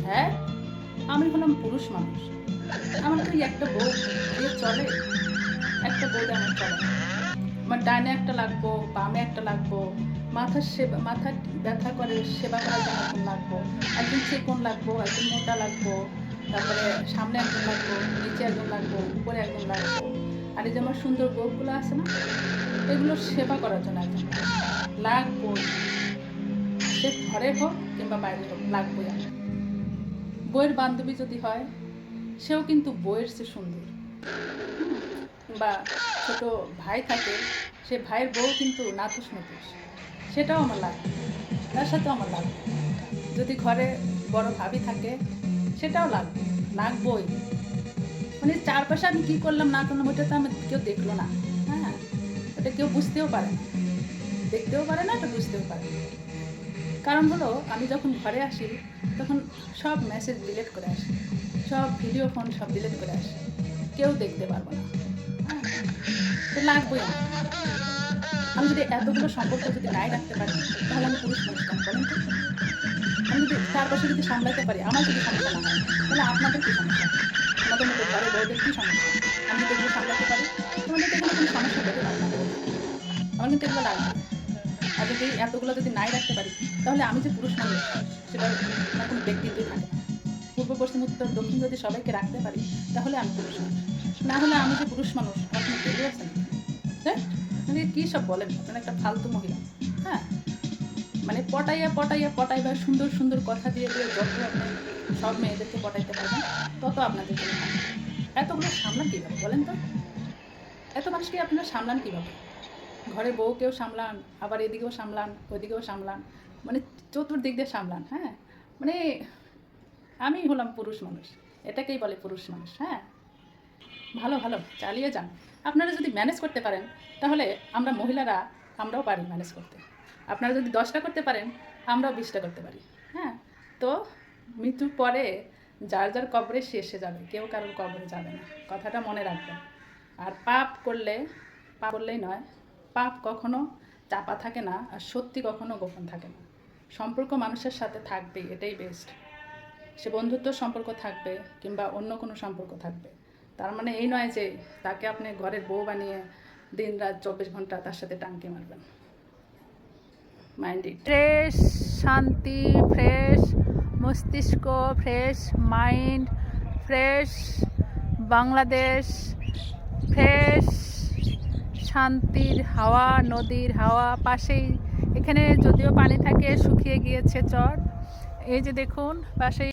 হ্যাঁ, আমি হলাম পুরুষ মানুষ, আমার তো একটা বউ দিয়ে চলে, একটা বউ দিয়ে আমার চলে না। আমার ডানে একটা লাগবো, বামে একটা লাগবো, মাথা ব্যথা করে সেবা করার জন্য একজন লাগবো, একজন চিকন লাগবো, একজন মোটা লাগবো, তারপরে সামনে একজন লাগবো, নিচে একজন লাগবো, উপরে একজন লাগবো। আর এই যে আমার সুন্দর বউগুলো আছে না, এগুলোর সেবা করার জন্য একজন লাগবো। সে ঘরে হোক কিংবা বাইরে হোক, লাগবোই আমার। বইয়ের বান্ধবী যদি হয়, সেও কিন্তু বইয়ের চেয়ে সুন্দর। বা ছোট ভাই থাকে, সে ভাইয়ের বউ কিন্তু নাথুস নাথুস, সেটাও আমার লাগবে, তার সাথেও আমার লাগবে। যদি ঘরে বড় ভাবি থাকে, সেটাও লাগবই। মানে চারপাশে আমি কী করলাম না করলাম, ওটা তো আমি কেউ দেখলো না। হ্যাঁ, ওটা কেউ বুঝতেও পারে না, দেখতেও পারে না, এটা বুঝতেও পারে না। কারণ হলো, আমি যখন ঘরে আসি তখন সব মেসেজ ডিলিট করে আসি, সব ভিডিও ফোন সব ডিলিট করে আসি, কেউ দেখতে পারবো না। হ্যাঁ, তো লাগবেই আমার। আমি যদি এতগুলো সম্পর্ক যদি নাই রাখতে পারি, তাহলে আমি পুরুষ মানুষ কেন বলেন তো? আমি যদি চারপাশে যদি সামলাতে পারি, আমার যদি সমস্যা না হয়, তাহলে আপনাদের কী সমস্যা? আমাদের মতো ঘরে বউদের কী সমস্যা? আমি যদি এগুলো সামলাতে পারি, তোমাদের তো এগুলো কোনো সমস্যা হতে পারে না। আমার কিন্তু এগুলো লাগবে। আর যদি এতগুলো যদি নাই রাখতে পারি, তাহলে আমি যে পুরুষ মানুষ, সেটা আমার কোনো ব্যক্তিত্বই থাকে না। পূর্ব পশ্চিম উত্তর দক্ষিণ যদি সবাইকে রাখতে পারি, তাহলে আমি পুরুষ মানুষ। না হলে আমি যে পুরুষ মানুষ, আপনি বুঝতে পারছেন? হ্যাঁ, মানে কী সব বলেন, আপনার একটা ফালতু মহিলা। হ্যাঁ, মানে পটাইয়া সুন্দর সুন্দর কথা দিয়ে যত আপনি সব মেয়েদেরকে পটাইতে পারবেন, তত আপনাদের জন্য ভালো। এতগুলো সামলান কীভাবে বলেন তো? এত মানুষকে আপনারা সামলান কীভাবে? ঘরে বউকেও সামলান, আবার এদিকেও সামলান, ওইদিকেও সামলান, মানে চতুর্দিক দিয়ে সামলান। হ্যাঁ, মানে আমি হলাম পুরুষ মানুষ, এটাকেই বলে পুরুষ মানুষ। হ্যাঁ, ভালো ভালো চালিয়ে যান। আপনারা যদি ম্যানেজ করতে পারেন, তাহলে আমরা মহিলারা আমরাও পারি ম্যানেজ করতে। আপনারা যদি 10টা করতে পারেন, আমরাও 20টা করতে পারি। হ্যাঁ, তো মৃত্যুর পরে যার যার কবরে সে এসে যাবে, কেউ কারোর কবরে যাবে না, কথাটা মনে রাখবেন। আর পাপ করলেই নয়, পাপ কখনো চাপা থাকে না, আর সত্যি কখনো গোপন থাকে না। সম্পর্ক মানুষের সাথে থাকবেই, এটাই বেস্ট। সে বন্ধুত্ব সম্পর্ক থাকবে কিংবা অন্য কোনো সম্পর্ক থাকবে, তার মানে এই নয় যে তাকে আপনি ঘরের বউ বানিয়ে দিন রাত 24 ঘন্টা তার সাথে টাঙ্কি মারবেন। Mind it. ফ্রেশ শান্তি, ফ্রেশ মস্তিষ্ক, fresh mind, fresh Bangladesh, fresh শান্তির হাওয়া, নদীর হাওয়া পাশেই। এখানে যদিও পানি থাকে, শুকিয়ে গিয়েছে চর, এই যে দেখুন পাশেই